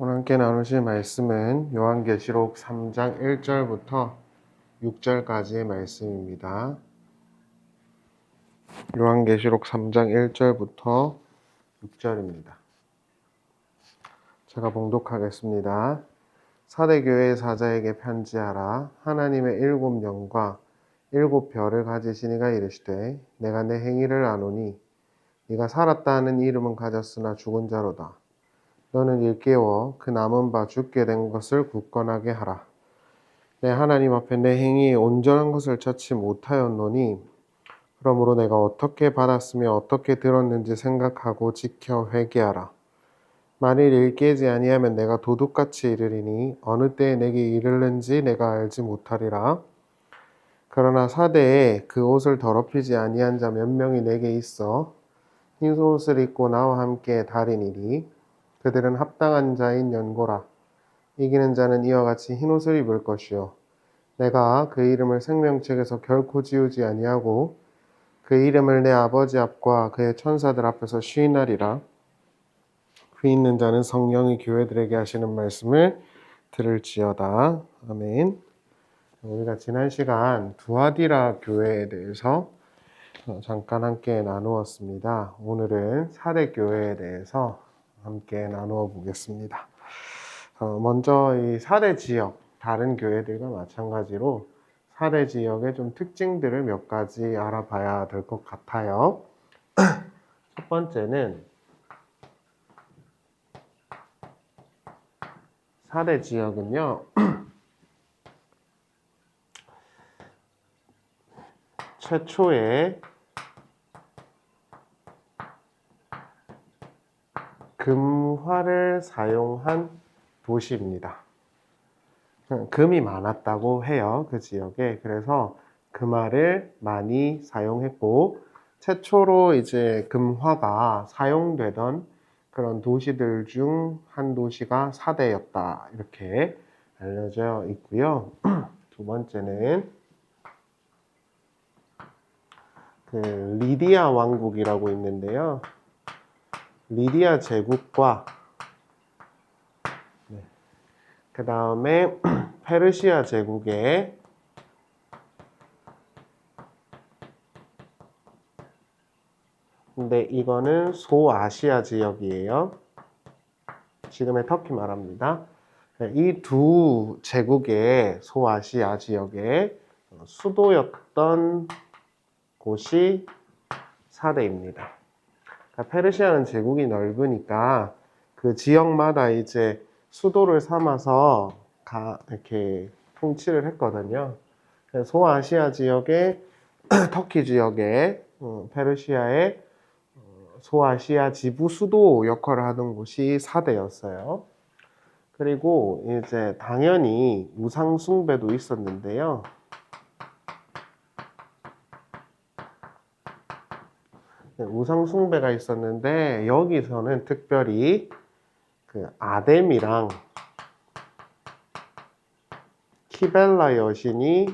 오늘 함께 나누실 말씀은 요한계시록 3장 1절부터 6절까지의 말씀입니다. 요한계시록 3장 1절부터 6절입니다. 제가 봉독하겠습니다. 사대교회의 사자에게 편지하라. 하나님의 7영과 7별을 가지신 이가 이르시되 내가 내 행위를 아노니 네가 살았다 하는 이름은 가졌으나 죽은 자로다. 너는 일깨워 그 남은 바 죽게 된 것을 굳건하게 하라. 내 하나님 앞에 내 행위에 온전한 것을 찾지 못하였노니 그러므로 내가 어떻게 받았으며 어떻게 들었는지 생각하고 지켜 회개하라. 만일 일깨지 아니하면 내가 도둑같이 이르리니 어느 때에 내게 이르는지 내가 알지 못하리라. 그러나 사대에 그 옷을 더럽히지 아니한 자 몇 명이 내게 있어 흰 옷을 입고 나와 함께 다리니리. 그들은 합당한 자인 연고라. 이기는 자는 이와 같이 흰옷을 입을 것이요 내가 그 이름을 생명책에서 결코 지우지 아니하고 그 이름을 내 아버지 앞과 그의 천사들 앞에서 시인하리라. 귀 있는 자는 성령이 교회들에게 하시는 말씀을 들을지어다. 아멘. 우리가 지난 시간 두아디라 교회에 대해서 잠깐 함께 나누었습니다. 오늘은 사대 교회에 대해서 함께 나누어 보겠습니다. 먼저 이 사대 지역, 다른 교회들과 마찬가지로 사대 지역의 좀 특징들을 몇 가지 알아봐야 될 것 같아요. 첫 번째는 사대 지역은요, 최초에 금화를 사용한 도시입니다. 금이 많았다고 해요, 그 지역에. 그래서 금화를 많이 사용했고, 최초로 이제 금화가 사용되던 그런 도시들 중 한 도시가 사대였다, 이렇게 알려져 있고요. 두 번째는 그 리디아 왕국이라고 있는데요. 리디아 제국과 그 다음에 페르시아 제국의 근데 이거는 소아시아 지역이에요. 지금의 터키 말합니다. 이 두 제국의 소아시아 지역의 수도였던 곳이 사대입니다. 그러니까 페르시아는 제국이 넓으니까 그 지역마다 이제 수도를 삼아서 이렇게 통치를 했거든요. 소아시아 지역의 터키 지역의 페르시아의 소아시아 지부 수도 역할을 하던 곳이 사대였어요. 그리고 이제 당연히 우상 숭배도 있었는데요. 우상 숭배가 있었는데 여기서는 특별히 그 아뎀이랑 키벨라 여신이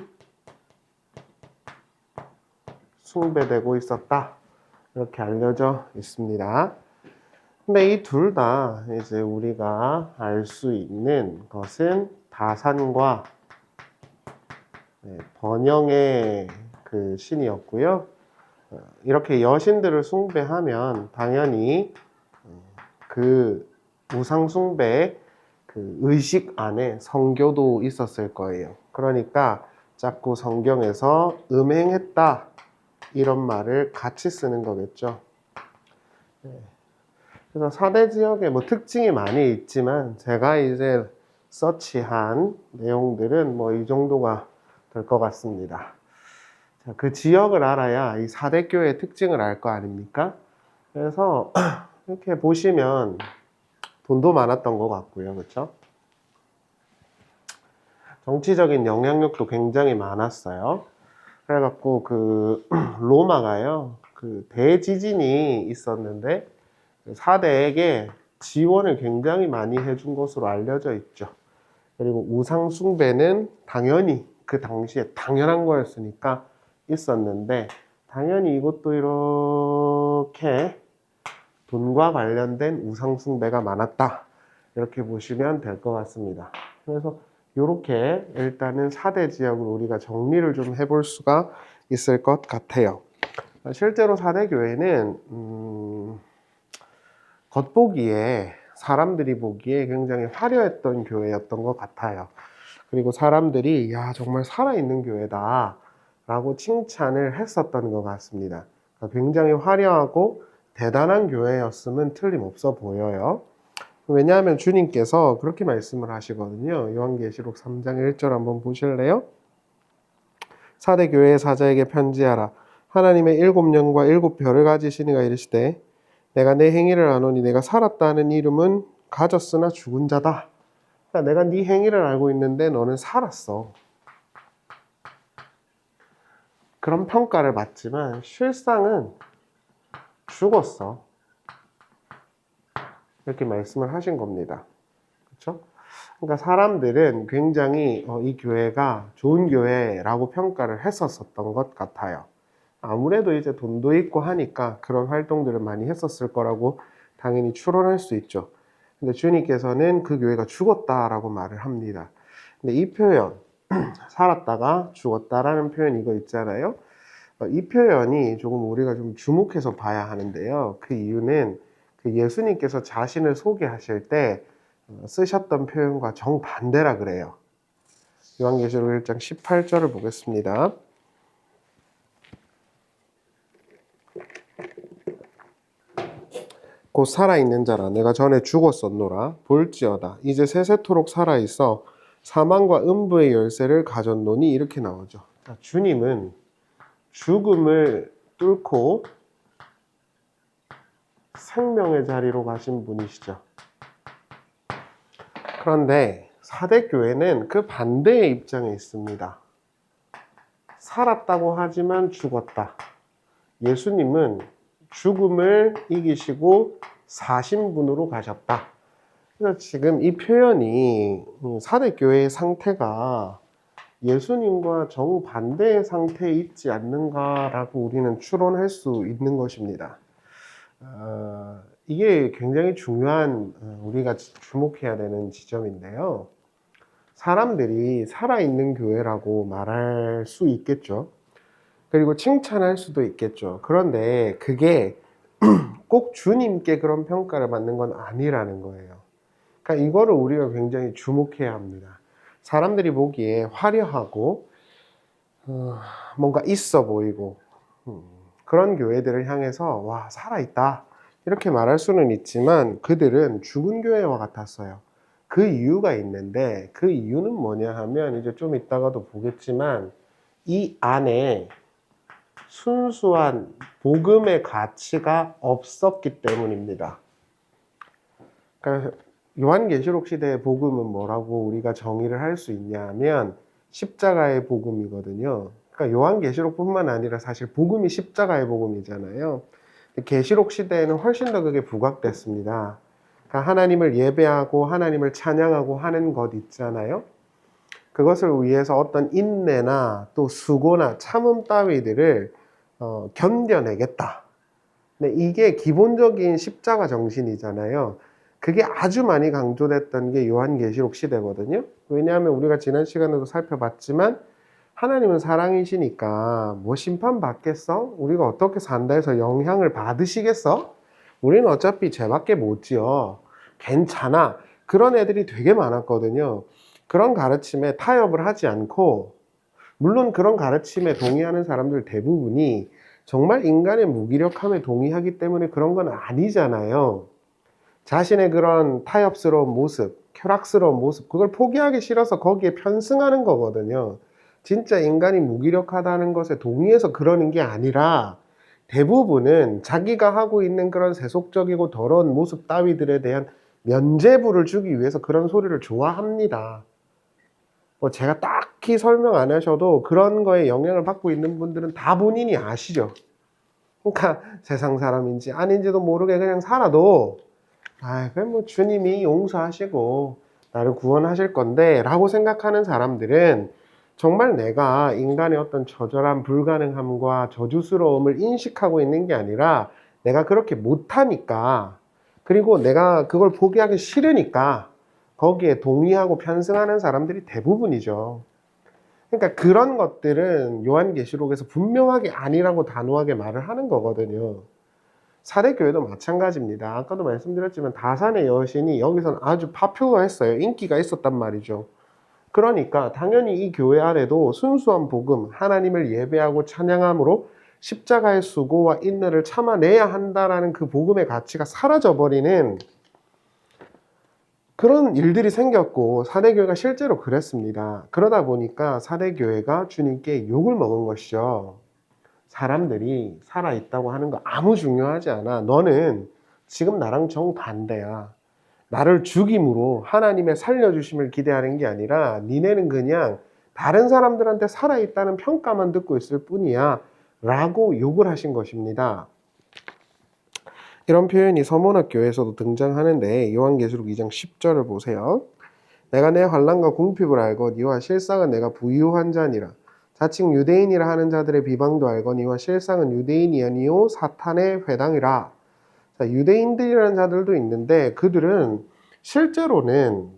숭배되고 있었다, 이렇게 알려져 있습니다. 근데 이 둘 다 이제 우리가 알 수 있는 것은 다산과 번영의 그 신이었고요. 이렇게 여신들을 숭배하면 당연히 그 우상 숭배 그 의식 안에 성교도 있었을 거예요. 그러니까 자꾸 성경에서 음행했다, 이런 말을 같이 쓰는 거겠죠. 그래서 사대 지역에 뭐 특징이 많이 있지만 제가 이제 서치한 내용들은 뭐 이 정도가 될 것 같습니다. 자, 그 지역을 알아야 이 사대교회의 특징을 알 거 아닙니까? 그래서 이렇게 보시면 돈도 많았던 것 같고요, 그렇죠? 정치적인 영향력도 굉장히 많았어요. 그래갖고 그 로마가요, 그 대지진이 있었는데 사대에게 지원을 굉장히 많이 해준 것으로 알려져 있죠. 그리고 우상 숭배는 당연히 그 당시에 당연한 거였으니까 있었는데 당연히 이것도 이렇게 돈과 관련된 우상 숭배가 많았다, 이렇게 보시면 될 것 같습니다. 그래서 이렇게 일단은 4대 지역을 우리가 정리를 좀 해볼 수가 있을 것 같아요. 실제로 4대 교회는 겉보기에 사람들이 보기에 굉장히 화려했던 교회였던 것 같아요. 그리고 사람들이 야 정말 살아있는 교회다 라고 칭찬을 했었던 것 같습니다. 그러니까 굉장히 화려하고 대단한 교회였으면 틀림없어 보여요. 왜냐하면 주님께서 그렇게 말씀을 하시거든요. 요한계시록 3장 1절 한번 보실래요? 4대 교회의 사자에게 편지하라. 하나님의 7영과 7별을 가지신 이가 이르시되 내가 내 행위를 아노니 내가 살았다는 이름은 가졌으나 죽은 자다. 그러니까 내가 네 행위를 알고 있는데 너는 살았어. 그런 평가를 받지만 실상은 죽었어. 이렇게 말씀을 하신 겁니다. 그렇죠? 그러니까 사람들은 굉장히 이 교회가 좋은 교회라고 평가를 했었던 것 같아요. 아무래도 이제 돈도 있고 하니까 그런 활동들을 많이 했었을 거라고 당연히 추론할 수 있죠. 근데 주님께서는 그 교회가 죽었다라고 말을 합니다. 근데 이 표현, 살았다가 죽었다라는 표현 이거 있잖아요. 이 표현이 조금 우리가 좀 주목해서 봐야 하는데요. 그 이유는 그 예수님께서 자신을 소개하실 때 쓰셨던 표현과 정반대라 그래요. 요한계시록 1장 18절을 보겠습니다. 곧 살아있는 자라 내가 전에 죽었었노라 볼지어다 이제 세세토록 살아있어 사망과 음부의 열쇠를 가졌노니 이렇게 나오죠. 주님은 죽음을 뚫고 생명의 자리로 가신 분이시죠. 그런데 4대 교회는 그 반대의 입장에 있습니다. 살았다고 하지만 죽었다. 예수님은 죽음을 이기시고 사신 분으로 가셨다. 그래서 지금 이 표현이 4대 교회의 상태가 예수님과 정반대의 상태에 있지 않는가라고 우리는 추론할 수 있는 것입니다. 이게 굉장히 중요한 우리가 주목해야 되는 지점인데요. 사람들이 살아있는 교회라고 말할 수 있겠죠. 그리고 칭찬할 수도 있겠죠. 그런데 그게 꼭 주님께 그런 평가를 받는 건 아니라는 거예요. 그러니까 이거를 우리가 굉장히 주목해야 합니다. 사람들이 보기에 화려하고 뭔가 있어 보이고 그런 교회들을 향해서 와 살아있다 이렇게 말할 수는 있지만 그들은 죽은 교회와 같았어요. 그 이유가 있는데 그 이유는 뭐냐 하면 이제 좀 이따가도 보겠지만 이 안에 순수한 복음의 가치가 없었기 때문입니다. 그러니까 요한계시록 시대의 복음은 뭐라고 우리가 정의를 할 수 있냐면 십자가의 복음이거든요. 그러니까 요한계시록뿐만 아니라 사실 복음이 십자가의 복음이잖아요. 계시록 시대에는 훨씬 더 그게 부각됐습니다. 그러니까 하나님을 예배하고 하나님을 찬양하고 하는 것 있잖아요. 그것을 위해서 어떤 인내나 또 수고나 참음 따위들을 견뎌내겠다. 근데 이게 기본적인 십자가 정신이잖아요. 그게 아주 많이 강조됐던 게 요한계시록 시대거든요. 왜냐하면 우리가 지난 시간에도 살펴봤지만 하나님은 사랑이시니까 뭐 심판받겠어? 우리가 어떻게 산다 해서 영향을 받으시겠어? 우리는 어차피 죄밖에 못 지어. 괜찮아. 그런 애들이 되게 많았거든요. 그런 가르침에 타협을 하지 않고 물론 그런 가르침에 동의하는 사람들 대부분이 정말 인간의 무기력함에 동의하기 때문에 그런 건 아니잖아요. 자신의 그런 타협스러운 모습, 쾌락스러운 모습, 그걸 포기하기 싫어서 거기에 편승하는 거거든요. 진짜 인간이 무기력하다는 것에 동의해서 그러는 게 아니라 대부분은 자기가 하고 있는 그런 세속적이고 더러운 모습 따위들에 대한 면죄부를 주기 위해서 그런 소리를 좋아합니다. 뭐 제가 딱히 설명 안 하셔도 그런 거에 영향을 받고 있는 분들은 다 본인이 아시죠. 그러니까 세상 사람인지 아닌지도 모르게 그냥 살아도 그냥 뭐 주님이 용서하시고 나를 구원하실 건데 라고 생각하는 사람들은 정말 내가 인간의 어떤 처절한 불가능함과 저주스러움을 인식하고 있는 게 아니라 내가 그렇게 못하니까 그리고 내가 그걸 포기하기 싫으니까 거기에 동의하고 편승하는 사람들이 대부분이죠. 그러니까 그런 것들은 요한계시록에서 분명하게 아니라고 단호하게 말을 하는 거거든요. 사대교회도 마찬가지입니다. 아까도 말씀드렸지만 다산의 여신이 여기서는 아주 파퓰러했어요. 인기가 있었단 말이죠. 그러니까 당연히 이 교회 안에도 순수한 복음, 하나님을 예배하고 찬양함으로 십자가의 수고와 인내를 참아내야 한다라는 그 복음의 가치가 사라져버리는 그런 일들이 생겼고, 사대교회가 실제로 그랬습니다. 그러다 보니까 사대교회가 주님께 욕을 먹은 것이죠. 사람들이 살아있다고 하는 거 아무 중요하지 않아. 너는 지금 나랑 정반대야. 나를 죽임으로 하나님의 살려주심을 기대하는 게 아니라 니네는 그냥 다른 사람들한테 살아있다는 평가만 듣고 있을 뿐이야 라고 욕을 하신 것입니다. 이런 표현이 서문학교에서도 등장하는데 요한계시록 2장 10절을 보세요. 내가 내 환난과 궁핍을 알고 니와 실상은 내가 부유한 자니라. 자칭 유대인이라 하는 자들의 비방도 알고 니와 실상은 유대인이 아니요 사탄의 회당이라. 자, 유대인들이라는 자들도 있는데 그들은 실제로는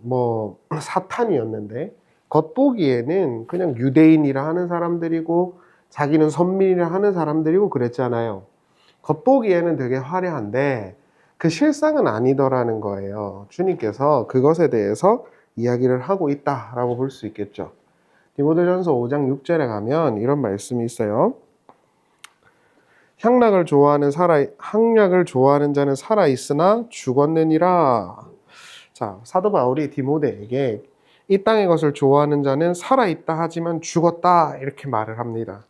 사탄이었는데 겉보기에는 그냥 유대인이라 하는 사람들이고 자기는 선민이라 하는 사람들이고 그랬잖아요. 겉보기에는 되게 화려한데 그 실상은 아니더라는 거예요. 주님께서 그것에 대해서 이야기를 하고 있다라고 볼 수 있겠죠. 디모데전서 5장 6절에 가면 이런 말씀이 있어요. 향락을 좋아하는 자는 살아 있으나 죽었느니라. 자, 사도 바울이 디모데에게 이 땅의 것을 좋아하는 자는 살아 있다 하지만 죽었다 이렇게 말을 합니다.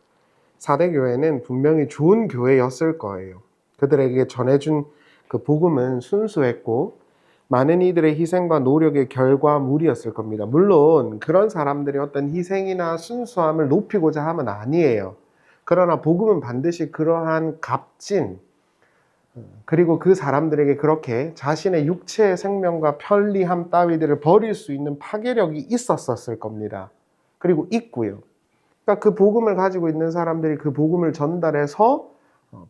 사대 교회는 분명히 좋은 교회였을 거예요. 그들에게 전해준 그 복음은 순수했고 많은 이들의 희생과 노력의 결과물이었을 겁니다. 물론 그런 사람들이 어떤 희생이나 순수함을 높이고자 함은 아니에요. 그러나 복음은 반드시 그러한 값진 그리고 그 사람들에게 그렇게 자신의 육체의 생명과 편리함 따위들을 버릴 수 있는 파괴력이 있었을 겁니다. 그리고 있고요. 그러니까 그 복음을 가지고 있는 사람들이 그 복음을 전달해서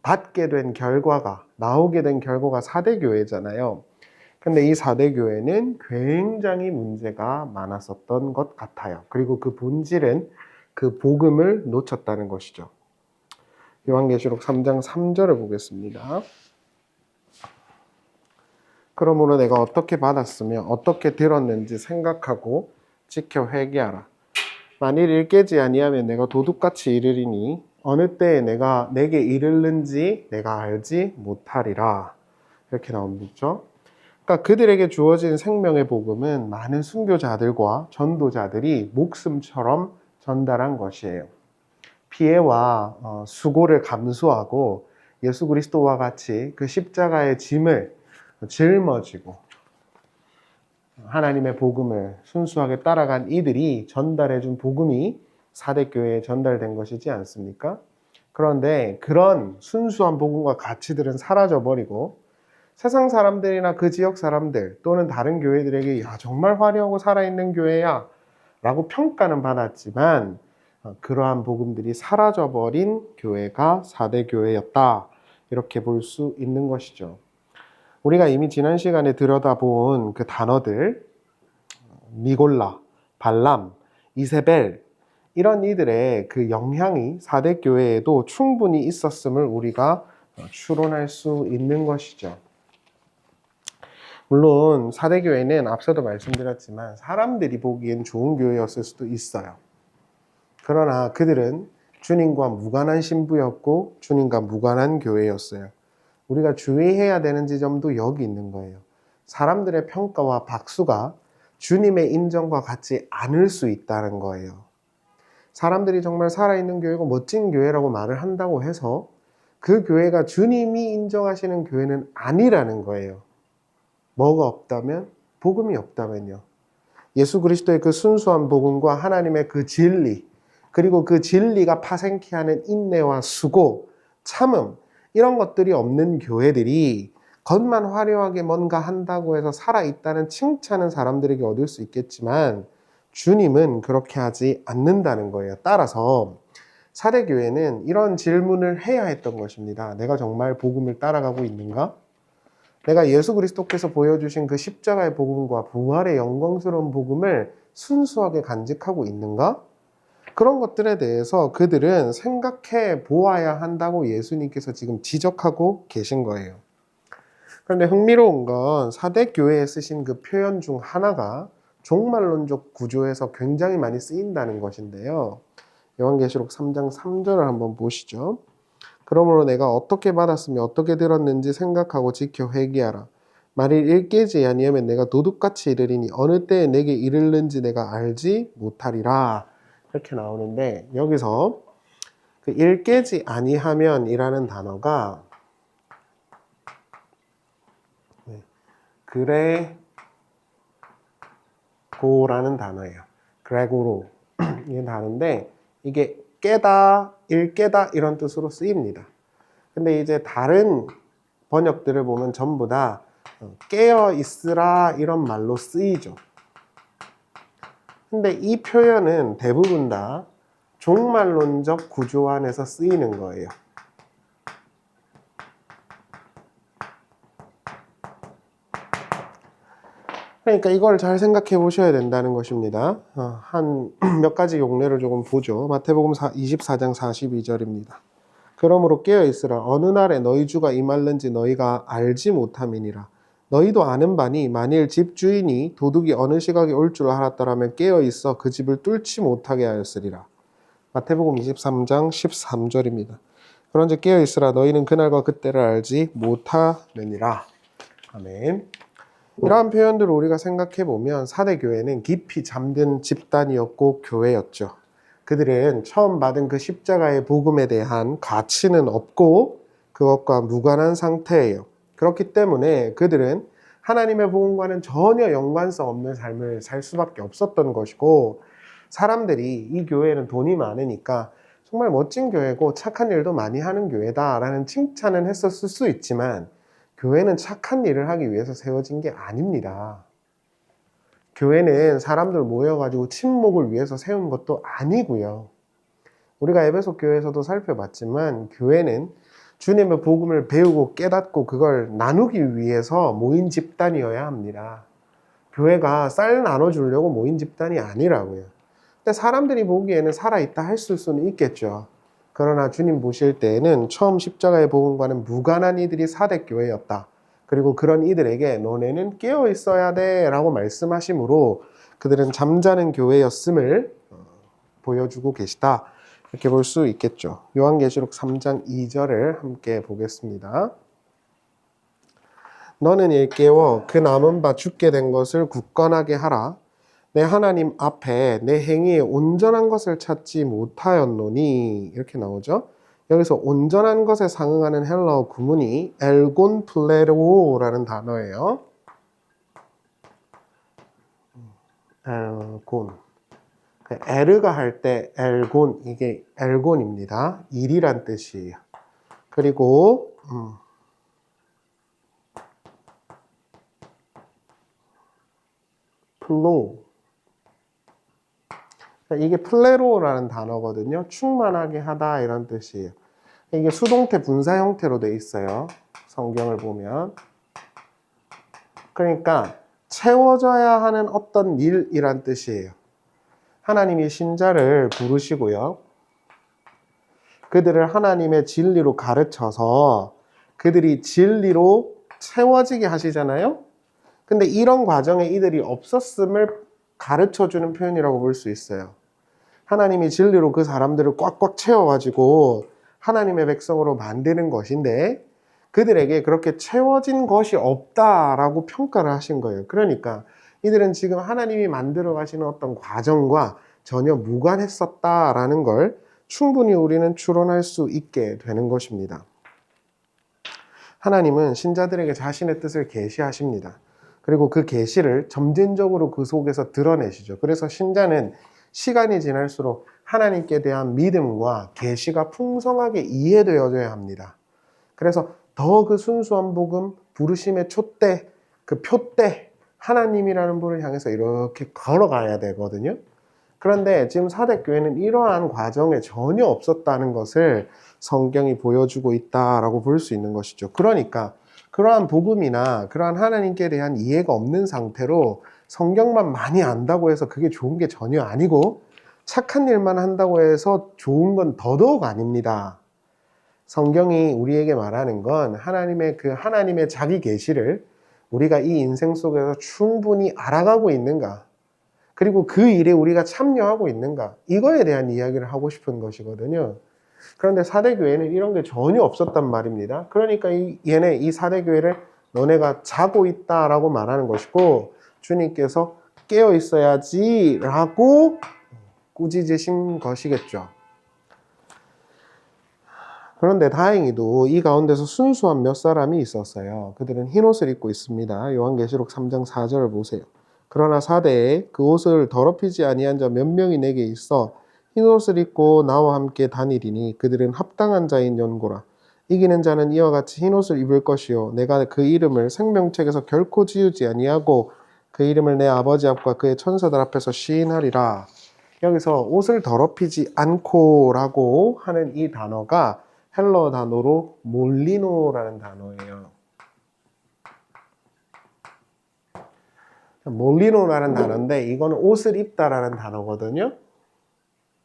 받게 된 결과가 나오게 된 결과가 사대교회잖아요. 근데 이 사대교회는 굉장히 문제가 많았었던 것 같아요. 그리고 그 본질은 그 복음을 놓쳤다는 것이죠. 요한계시록 3장 3절을 보겠습니다. 그러므로 내가 어떻게 받았으며 어떻게 들었는지 생각하고 지켜 회개하라. 만일 일깨지 아니하면 내가 도둑같이 이르리니 어느 때에 내가 내게 이르는지 내가 알지 못하리라. 이렇게 나옵니다. 그러니까 그들에게 주어진 생명의 복음은 많은 순교자들과 전도자들이 목숨처럼 전달한 것이에요. 피해와 수고를 감수하고 예수 그리스도와 같이 그 십자가의 짐을 짊어지고 하나님의 복음을 순수하게 따라간 이들이 전달해준 복음이 사대교회에 전달된 것이지 않습니까? 그런데 그런 순수한 복음과 가치들은 사라져버리고 세상 사람들이나 그 지역 사람들 또는 다른 교회들에게 야 정말 화려하고 살아있는 교회야 라고 평가는 받았지만 그러한 복음들이 사라져버린 교회가 사대교회였다 이렇게 볼 수 있는 것이죠. 우리가 이미 지난 시간에 들여다본 그 단어들 미골라, 발람, 이세벨 이런 이들의 그 영향이 사대교회에도 충분히 있었음을 우리가 추론할 수 있는 것이죠. 물론 사대교회는 앞서도 말씀드렸지만 사람들이 보기엔 좋은 교회였을 수도 있어요. 그러나 그들은 주님과 무관한 신부였고 주님과 무관한 교회였어요. 우리가 주의해야 되는 지점도 여기 있는 거예요. 사람들의 평가와 박수가 주님의 인정과 같지 않을 수 있다는 거예요. 사람들이 정말 살아있는 교회고 멋진 교회라고 말을 한다고 해서 그 교회가 주님이 인정하시는 교회는 아니라는 거예요. 뭐가 없다면? 복음이 없다면요. 예수 그리스도의 그 순수한 복음과 하나님의 그 진리, 그리고 그 진리가 파생케 하는 인내와 수고, 참음, 이런 것들이 없는 교회들이 겉만 화려하게 뭔가 한다고 해서 살아있다는 칭찬은 사람들에게 얻을 수 있겠지만 주님은 그렇게 하지 않는다는 거예요. 따라서 사대교회는 이런 질문을 해야 했던 것입니다. 내가 정말 복음을 따라가고 있는가? 내가 예수 그리스도께서 보여주신 그 십자가의 복음과 부활의 영광스러운 복음을 순수하게 간직하고 있는가? 그런 것들에 대해서 그들은 생각해 보아야 한다고 예수님께서 지금 지적하고 계신 거예요. 그런데 흥미로운 건 사대 교회에 쓰신 그 표현 중 하나가 종말론적 구조에서 굉장히 많이 쓰인다는 것인데요. 요한계시록 3장 3절을 한번 보시죠. 그러므로 내가 어떻게 받았으며 어떻게 들었는지 생각하고 지켜 회개하라. 만일 일깨지 아니하면 내가 도둑같이 이르리니 어느 때에 내게 이르는지 내가 알지 못하리라. 이렇게 나오는데 여기서 그 일깨지 아니하면이라는 단어가 그레고라는 단어예요. 그레고로 이게 단어인데 이게 깨다, 일깨다 이런 뜻으로 쓰입니다. 근데 이제 다른 번역들을 보면 전부 다 깨어 있으라 이런 말로 쓰이죠. 근데 이 표현은 대부분 다 종말론적 구조 안에서 쓰이는 거예요. 그러니까 이걸 잘 생각해 보셔야 된다는 것입니다. 한 몇 가지 용례를 조금 보죠. 마태복음 24장 42절입니다. 그러므로 깨어 있으라. 어느 날에 너희 주가 임할는지 너희가 알지 못함이니라. 너희도 아는 바니 만일 집 주인이 도둑이 어느 시각에 올 줄 알았더라면 깨어 있어 그 집을 뚫지 못하게 하였으리라. 마태복음 23장 13절입니다. 그런즉 깨어 있으라. 너희는 그날과 그때를 알지 못하느니라. 아멘. 이러한 표현들을 우리가 생각해 보면 사대 교회는 깊이 잠든 집단이었고 교회였죠. 그들은 처음 받은 그 십자가의 복음에 대한 가치는 없고 그것과 무관한 상태예요. 그렇기 때문에 그들은 하나님의 복음과는 전혀 연관성 없는 삶을 살 수밖에 없었던 것이고, 사람들이 이 교회는 돈이 많으니까 정말 멋진 교회고 착한 일도 많이 하는 교회다라는 칭찬은 했었을 수 있지만 교회는 착한 일을 하기 위해서 세워진 게 아닙니다. 교회는 사람들 모여가지고 친목을 위해서 세운 것도 아니고요. 우리가 에베소 교회에서도 살펴봤지만 교회는 주님의 복음을 배우고 깨닫고 그걸 나누기 위해서 모인 집단이어야 합니다. 교회가 쌀 나눠주려고 모인 집단이 아니라고요. 근데 사람들이 보기에는 살아있다 했을 수는 있겠죠. 그러나 주님 보실 때에는 처음 십자가의 복음과는 무관한 이들이 사대 교회였다. 그리고 그런 이들에게 너네는 깨어 있어야 돼 라고 말씀하심으로 그들은 잠자는 교회였음을 보여주고 계시다. 이렇게 볼 수 있겠죠. 요한계시록 3장 2절을 함께 보겠습니다. 너는 일깨워 그 남은 바 죽게 된 것을 굳건하게 하라. 내 하나님 앞에 내 행위에 온전한 것을 찾지 못하였노니. 이렇게 나오죠. 여기서 온전한 것에 상응하는 헬라어 구문이 엘곤 플레로라는 단어예요. 엘곤. 에르가 할 때 엘곤, 이게 엘곤입니다. 일이란 뜻이에요. 그리고 플로, 이게 플레로라는 단어거든요. 충만하게 하다 이런 뜻이에요. 이게 수동태 분사 형태로 돼 있어요. 성경을 보면. 그러니까 채워져야 하는 어떤 일이란 뜻이에요. 하나님이 신자를 부르시고요. 그들을 하나님의 진리로 가르쳐서 그들이 진리로 채워지게 하시잖아요. 근데 이런 과정에 이들이 없었음을 가르쳐주는 표현이라고 볼 수 있어요. 하나님이 진리로 그 사람들을 꽉꽉 채워가지고 하나님의 백성으로 만드는 것인데 그들에게 그렇게 채워진 것이 없다라고 평가를 하신 거예요. 그러니까 이들은 지금 하나님이 만들어 가시는 어떤 과정과 전혀 무관했었다라는 걸 충분히 우리는 추론할 수 있게 되는 것입니다. 하나님은 신자들에게 자신의 뜻을 계시하십니다. 그리고 그 계시를 점진적으로 그 속에서 드러내시죠. 그래서 신자는 시간이 지날수록 하나님께 대한 믿음과 계시가 풍성하게 이해되어져야 합니다. 그래서 더 그 순수한 복음, 부르심의 촛대, 그 표대, 하나님이라는 분을 향해서 이렇게 걸어가야 되거든요. 그런데 지금 사대교회는 이러한 과정에 전혀 없었다는 것을 성경이 보여주고 있다라고 볼 수 있는 것이죠. 그러니까 그러한 복음이나 그러한 하나님께 대한 이해가 없는 상태로 성경만 많이 안다고 해서 그게 좋은 게 전혀 아니고 착한 일만 한다고 해서 좋은 건 더더욱 아닙니다. 성경이 우리에게 말하는 건 하나님의 자기 계시를 우리가 이 인생 속에서 충분히 알아가고 있는가, 그리고 그 일에 우리가 참여하고 있는가, 이거에 대한 이야기를 하고 싶은 것이거든요. 그런데 사대교회는 이런 게 전혀 없었단 말입니다. 그러니까 이 사대교회를 너네가 자고 있다라고 말하는 것이고, 주님께서 깨어 있어야지 라고 꾸짖으신 것이겠죠. 그런데 다행히도 이 가운데서 순수한 몇 사람이 있었어요. 그들은 흰 옷을 입고 있습니다. 요한계시록 3장 4절을 보세요. 그러나 사대에 그 옷을 더럽히지 아니한 자 몇 명이 내게 있어 흰 옷을 입고 나와 함께 다니리니 그들은 합당한 자인 연고라. 이기는 자는 이와 같이 흰 옷을 입을 것이요 내가 그 이름을 생명책에서 결코 지우지 아니하고 그 이름을 내 아버지 앞과 그의 천사들 앞에서 시인하리라. 여기서 옷을 더럽히지 않고라고 하는 이 단어가 헬러 단어로 몰리노라는 단어예요. 몰리노라는 단어인데 이거는 옷을 입다라는 단어거든요.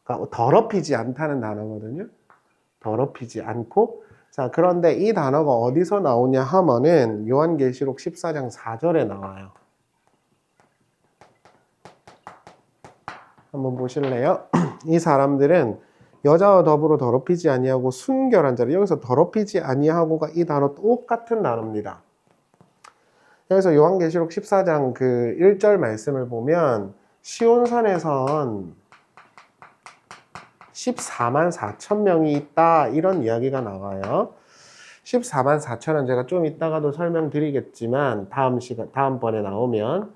그러니까 더럽히지 않다는 단어거든요. 더럽히지 않고. 자, 그런데 이 단어가 어디서 나오냐 하면은 요한계시록 14장 4절에 나와요. 한번 보실래요? 이 사람들은 여자와 더불어 더럽히지 아니하고 순결한 자를, 여기서 더럽히지 아니하고가 이 단어 똑같은 단어입니다. 여기서 요한계시록 14장 그 1절 말씀을 보면 시온산에선 14만 4천 명이 있다 이런 이야기가 나와요. 14만 4천은 제가 좀 이따가도 설명드리겠지만 다음번에 나오면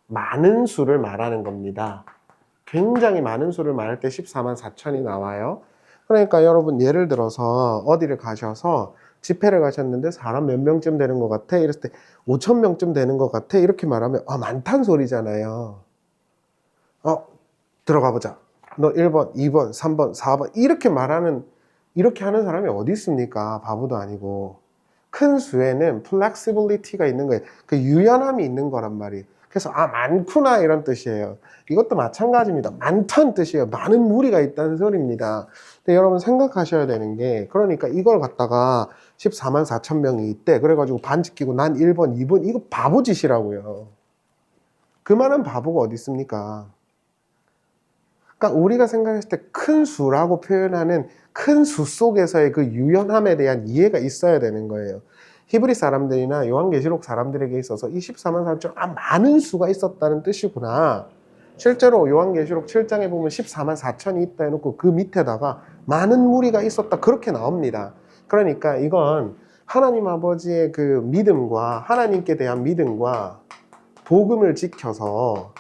많은 수를 말하는 겁니다. 굉장히 많은 수를 말할 때 14만 4천이 나와요. 그러니까 여러분 예를 들어서 어디를 가셔서 집회를 가셨는데 사람 몇 명쯤 되는 것 같아? 이랬을 때 5천 명쯤 되는 것 같아? 이렇게 말하면 많단 소리잖아요. 들어가 보자. 너 1번, 2번, 3번, 4번 이렇게 하는 사람이 어디 있습니까? 바보도 아니고. 큰 수에는 플렉시빌리티가 있는 거예요. 그 유연함이 있는 거란 말이에요. 그래서 많구나 이런 뜻이에요. 이것도 마찬가지입니다. 많다는 뜻이에요. 많은 무리가 있다는 소리입니다. 근데 여러분 생각하셔야 되는 게, 그러니까 이걸 갖다가 14만 4천 명이 있대. 그래가지고 반지 끼고 난 1번, 2번, 이거 바보짓이라고요. 그만한 바보가 어디 있습니까? 그러니까 우리가 생각했을 때 큰 수라고 표현하는 큰 수 속에서의 그 유연함에 대한 이해가 있어야 되는 거예요. 히브리 사람들이나 요한계시록 사람들에게 있어서 24만 4천, 많은 수가 있었다는 뜻이구나. 실제로 요한계시록 7장에 보면 14만 4천이 있다 해놓고 그 밑에다가 많은 무리가 있었다 그렇게 나옵니다. 그러니까 이건 하나님 아버지의 그 믿음과 하나님께 대한 믿음과 복음을 지켜서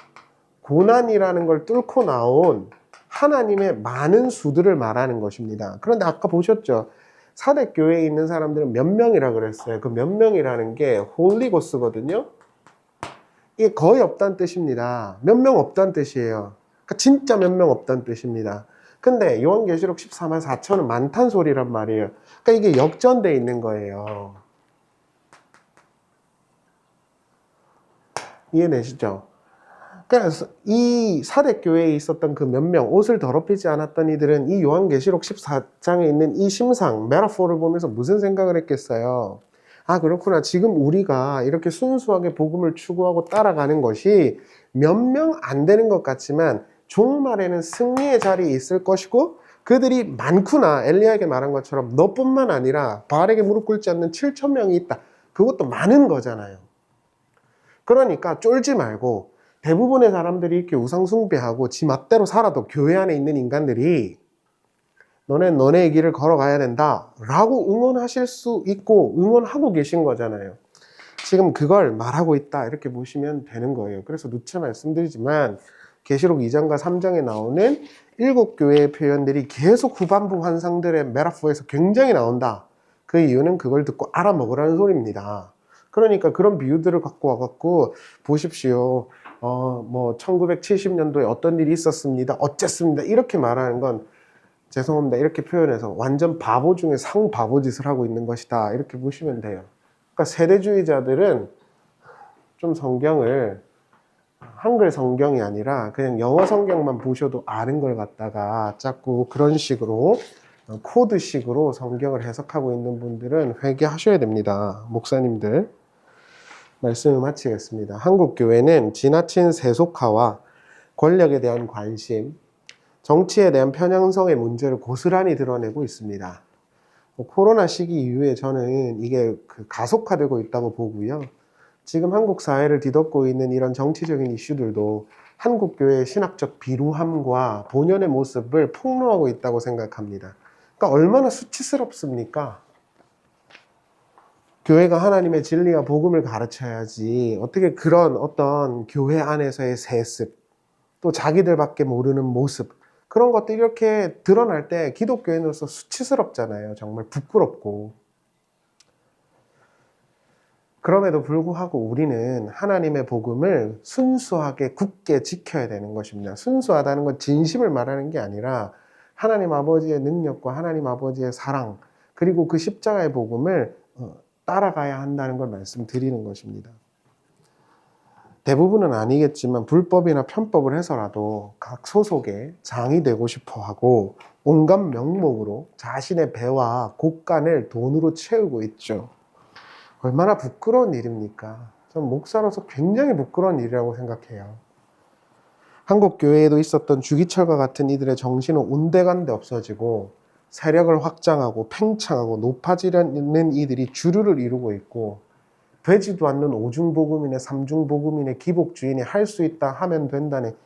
고난이라는 걸 뚫고 나온 하나님의 많은 수들을 말하는 것입니다. 그런데 아까 보셨죠? 사대교회에 있는 사람들은 몇 명이라 그랬어요. 그 몇 명이라는 게 홀리고스거든요. 이게 거의 없다는 뜻입니다. 몇 명 없다는 뜻이에요. 그러니까 진짜 몇 명 없다는 뜻입니다. 근데 요한계시록 14만 4천은 많다는 소리란 말이에요. 그러니까 이게 역전되어 있는 거예요. 이해되시죠? 그래서 이 사대교회에 있었던 그 몇 명, 옷을 더럽히지 않았던 이들은 이 요한계시록 14장에 있는 이 심상, 메타포를 보면서 무슨 생각을 했겠어요? 그렇구나. 지금 우리가 이렇게 순수하게 복음을 추구하고 따라가는 것이 몇 명 안 되는 것 같지만 종말에는 승리의 자리에 있을 것이고 그들이 많구나. 엘리야에게 말한 것처럼 너뿐만 아니라 바알에게 무릎 꿇지 않는 7천 명이 있다. 그것도 많은 거잖아요. 그러니까 쫄지 말고 대부분의 사람들이 이렇게 우상숭배하고 지 맛대로 살아도 교회 안에 있는 인간들이 너는 너네의 길을 걸어가야 된다 라고 응원하실 수 있고 응원하고 계신 거잖아요. 지금 그걸 말하고 있다 이렇게 보시면 되는 거예요. 그래서 누차 말씀드리지만 계시록 2장과 3장에 나오는 7교회의 표현들이 계속 후반부 환상들의 메타포에서 굉장히 나온다. 그 이유는 그걸 듣고 알아먹으라는 소리입니다. 그러니까 그런 비유들을 갖고 와갖고 보십시오. 1970년도에 어떤 일이 있었습니다. 어쨌습니다. 이렇게 말하는 건 죄송합니다. 이렇게 표현해서 완전 바보 중에 상바보 짓을 하고 있는 것이다. 이렇게 보시면 돼요. 그러니까 세대주의자들은 좀 성경을 한글 성경이 아니라 그냥 영어 성경만 보셔도 아는 걸 갖다가 자꾸 그런 식으로 코드식으로 성경을 해석하고 있는 분들은 회개하셔야 됩니다. 목사님들. 말씀을 마치겠습니다. 한국 교회는 지나친 세속화와 권력에 대한 관심, 정치에 대한 편향성의 문제를 고스란히 드러내고 있습니다. 코로나 시기 이후에 저는 이게 가속화되고 있다고 보고요. 지금 한국 사회를 뒤덮고 있는 이런 정치적인 이슈들도 한국 교회의 신학적 비루함과 본연의 모습을 폭로하고 있다고 생각합니다. 그러니까 얼마나 수치스럽습니까? 교회가 하나님의 진리와 복음을 가르쳐야지 어떻게 그런 어떤 교회 안에서의 세습, 또 자기들밖에 모르는 모습, 그런 것들이 이렇게 드러날 때 기독교인으로서 수치스럽잖아요. 정말 부끄럽고. 그럼에도 불구하고 우리는 하나님의 복음을 순수하게 굳게 지켜야 되는 것입니다. 순수하다는 건 진심을 말하는 게 아니라 하나님 아버지의 능력과 하나님 아버지의 사랑, 그리고 그 십자가의 복음을 따라가야 한다는 걸 말씀드리는 것입니다. 대부분은 아니겠지만 불법이나 편법을 해서라도 각 소속에 장이 되고 싶어 하고 온갖 명목으로 자신의 배와 곳간을 돈으로 채우고 있죠. 얼마나 부끄러운 일입니까? 전 목사로서 굉장히 부끄러운 일이라고 생각해요. 한국 교회에도 있었던 주기철과 같은 이들의 정신은 온데간데 없어지고 세력을 확장하고 팽창하고 높아지려는 이들이 주류를 이루고 있고, 되지도 않는 오중복음인의 삼중복음인의 기복주의인이 할 수 있다 하면 된다는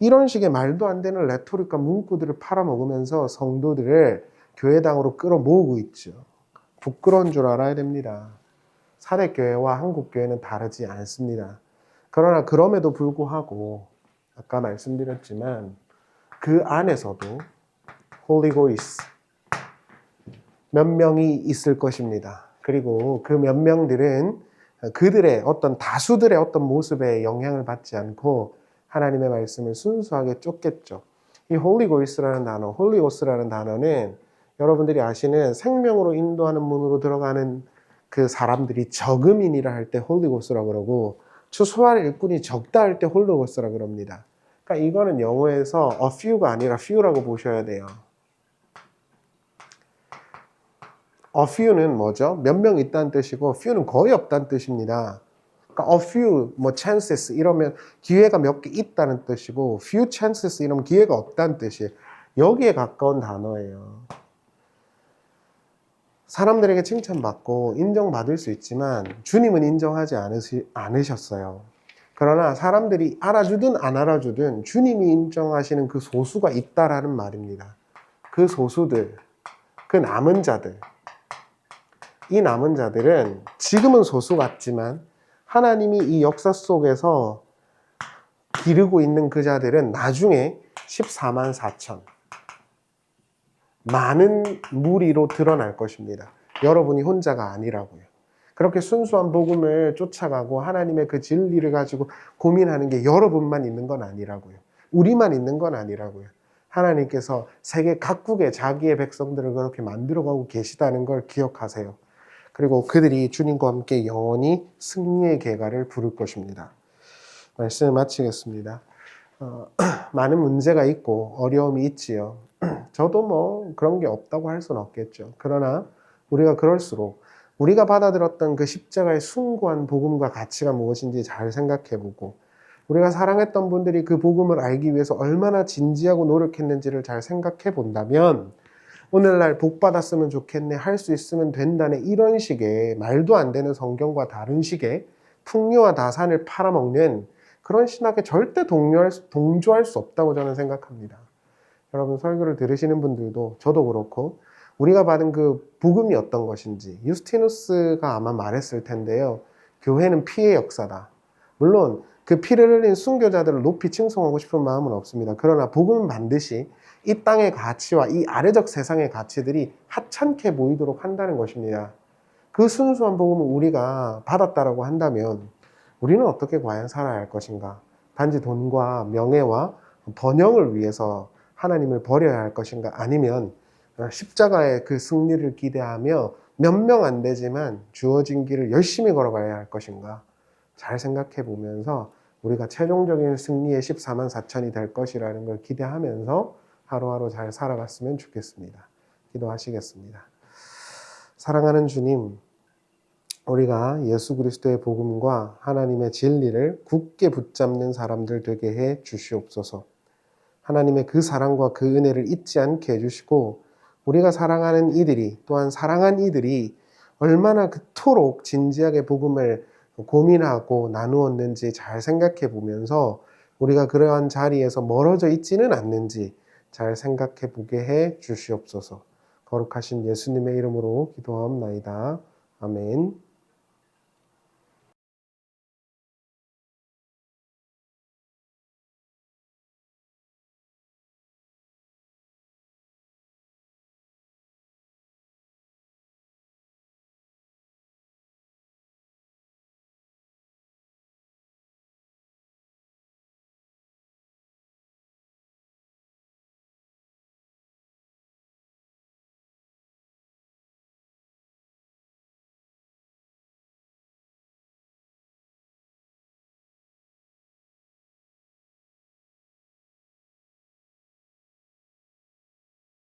이런 식의 말도 안 되는 레토릭과 문구들을 팔아먹으면서 성도들을 교회당으로 끌어모으고 있죠. 부끄러운 줄 알아야 됩니다. 사대교회와 한국교회는 다르지 않습니다. 그러나 그럼에도 불구하고 아까 말씀드렸지만 그 안에서도 홀리 고이스 몇 명이 있을 것입니다. 그리고 그 몇 명들은 그들의 어떤 다수들의 어떤 모습에 영향을 받지 않고 하나님의 말씀을 순수하게 쫓겠죠. 이 홀리 고이스라는 단어, 홀리오스라는 단어는 여러분들이 아시는 생명으로 인도하는 문으로 들어가는 그 사람들이 적음인이라 할 때 홀리고스라고 그러고 추수할 일꾼이 적다 할 때 홀리고스라고 그럽니다. 그러니까 이거는 영어에서 a few가 아니라 few라고 보셔야 돼요. a few는 뭐죠? 몇 명 있다는 뜻이고 few는 거의 없다는 뜻입니다. 그러니까 a few, 뭐 chances 이러면 기회가 몇 개 있다는 뜻이고 few chances 이러면 기회가 없다는 뜻이에요. 여기에 가까운 단어예요. 사람들에게 칭찬받고 인정받을 수 있지만 주님은 인정하지 않으셨어요. 그러나 사람들이 알아주든 안 알아주든 주님이 인정하시는 그 소수가 있다라는 말입니다. 그 소수들, 그 남은 자들, 이 남은 자들은 지금은 소수 같지만 하나님이 이 역사 속에서 기르고 있는 그 자들은 나중에 14만 4천 많은 무리로 드러날 것입니다. 여러분이 혼자가 아니라고요. 그렇게 순수한 복음을 쫓아가고 하나님의 그 진리를 가지고 고민하는 게 여러분만 있는 건 아니라고요. 우리만 있는 건 아니라고요. 하나님께서 세계 각국의 자기의 백성들을 그렇게 만들어가고 계시다는 걸 기억하세요. 그리고 그들이 주님과 함께 영원히 승리의 계가를 부를 것입니다. 말씀을 마치겠습니다. 많은 문제가 있고 어려움이 있지요. 저도 뭐 그런 게 없다고 할 수는 없겠죠. 그러나 우리가 그럴수록 우리가 받아들였던 그 십자가의 숭고한 복음과 가치가 무엇인지 잘 생각해보고 우리가 사랑했던 분들이 그 복음을 알기 위해서 얼마나 진지하고 노력했는지를 잘 생각해 본다면 오늘날 복 받았으면 좋겠네, 할 수 있으면 된다네, 이런 식의 말도 안 되는 성경과 다른 식의 풍요와 다산을 팔아먹는 그런 신학에 절대 동조할 수 없다고 저는 생각합니다. 여러분 설교를 들으시는 분들도 저도 그렇고 우리가 받은 그 복음이 어떤 것인지 유스티누스가 아마 말했을 텐데요. 교회는 피의 역사다. 물론 그 피를 흘린 순교자들을 높이 칭송하고 싶은 마음은 없습니다. 그러나 복음은 반드시 이 땅의 가치와 이 아래적 세상의 가치들이 하찮게 보이도록 한다는 것입니다. 그 순수한 복음을 우리가 받았다라고 한다면 우리는 어떻게 과연 살아야 할 것인가? 단지 돈과 명예와 번영을 위해서 하나님을 버려야 할 것인가? 아니면 십자가의 그 승리를 기대하며 몇 명 안 되지만 주어진 길을 열심히 걸어가야 할 것인가 잘 생각해 보면서 우리가 최종적인 승리의 14만 4천이 될 것이라는 걸 기대하면서 하루하루 잘 살아갔으면 좋겠습니다. 기도하시겠습니다. 사랑하는 주님, 우리가 예수 그리스도의 복음과 하나님의 진리를 굳게 붙잡는 사람들 되게 해 주시옵소서. 하나님의 그 사랑과 그 은혜를 잊지 않게 해주시고 우리가 사랑하는 이들이 또한 사랑한 이들이 얼마나 그토록 진지하게 복음을 고민하고 나누었는지 잘 생각해 보면서 우리가 그러한 자리에서 멀어져 있지는 않는지 잘 생각해 보게 해 주시옵소서. 거룩하신 예수님의 이름으로 기도하옵나이다. 아멘.